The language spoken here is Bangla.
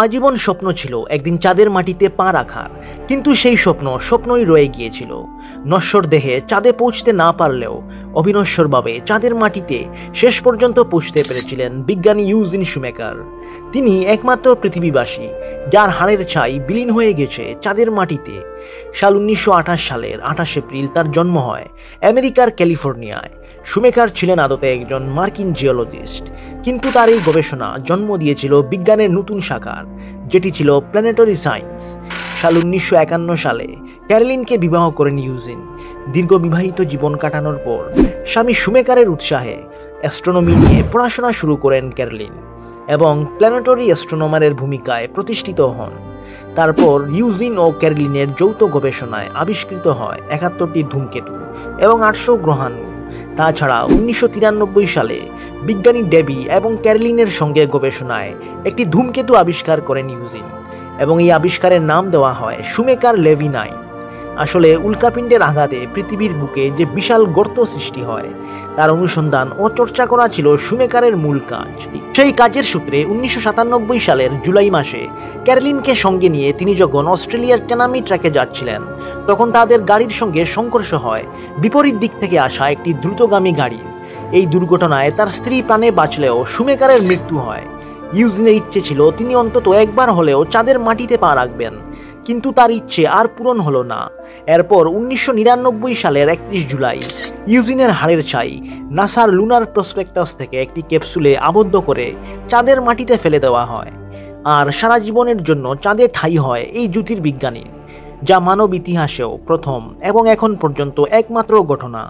আজীবন স্বপ্ন ছিল একদিন চাঁদের মাটিতে পা রাখার, কিন্তু সেই স্বপ্নই রয়ে গিয়েছিল। নশ্বর দেহে চাঁদে পৌঁছতে না পারলেও অবিনশ্বরভাবে চাঁদের মাটিতে শেষ পর্যন্ত পৌঁছতে পেরেছিলেন বিজ্ঞানী ইউজিন শুমেকার। তিনি একমাত্র পৃথিবীবাসী যার হাড়ের ছাই বিলীন হয়ে গেছে চাঁদের মাটিতে। সাল 1928 সালের 28 এপ্রিল তার জন্ম হয় আমেরিকার ক্যালিফোর্নিয়ায়। শুমেকার ছিলেন আদতে একজন মার্কিন জিওলজিস্ট, কিন্তু তার এই গবেষণা জন্ম দিয়েছিল বিজ্ঞানের নতুন শাখার, যেটি ছিল প্ল্যানেটারি সায়েন্স। সাল 1951 সালে ক্যারলিনকে বিবাহ করেন ইউজিন। দীর্ঘ বিবাহিত জীবন কাটানোর পর স্বামী শুমেকারের উৎসাহে অ্যাস্ট্রোনমি নিয়ে পড়াশোনা শুরু করেন ক্যারলিন এবং প্ল্যানেটারি অ্যাস্ট্রোনমারের ভূমিকায় প্রতিষ্ঠিত হন। তারপর ইউজিন ও ক্যারলিনের যৌথ গবেষণায় আবিষ্কৃত হয় 71টি ধূমকেতু এবং 800 গ্রহাণু। তাছাড়া 1993 সালে বিজ্ঞানী ডেবি এবং ক্যারলিনের সঙ্গে গবেষণায় একটি ধূমকেতু আবিষ্কার করেন ইউজিন, এবং এই আবিষ্কারের নাম দেওয়া হয় শুমেকার লেভি 9। আসলে উল্কাপিণ্ডের আঘাতে পৃথিবীর বুকে যে বিশাল গর্ত সৃষ্টি হয় তার অনুসন্ধান ও চর্চা করা ছিল শুমেকারের মূল কাজ। সেই কাজের সূত্রে 1997 সালের জুলাই মাসে ক্যারলিনকে সঙ্গে নিয়ে তিনি যখন অস্ট্রেলিয়ার টেনামি ট্র্যাকে যাচ্ছিলেন, তখন তাদের গাড়ির সঙ্গে সংঘর্ষ হয় বিপরীত দিক থেকে আসা একটি দ্রুতগামী গাড়ির। এই দুর্ঘটনায় তার স্ত্রী প্রাণে বাঁচলেও শুমেকারের মৃত্যু হয়। ইউজিনের ইচ্ছে ছিল তিনি অন্তত একবার হলেও চাঁদের মাটিতে পা রাখবেন, কিন্তু তার ইচ্ছে আর পূরণ হলো না। এরপর 1999 সালের 31 জুলাই ইউজিনের হাড়ের ছাই নাসার লুনার প্রসপেক্টাস থেকে একটি ক্যাপসুলে আবদ্ধ করে চাঁদের মাটিতে ফেলে দেওয়া হয়। আর সারা জীবনের জন্য চাঁদে ঠাঁই হয় এই জ্যোতির্বিজ্ঞানীর, যা মানব ইতিহাসেও প্রথম এবং এখন পর্যন্ত একমাত্র ঘটনা।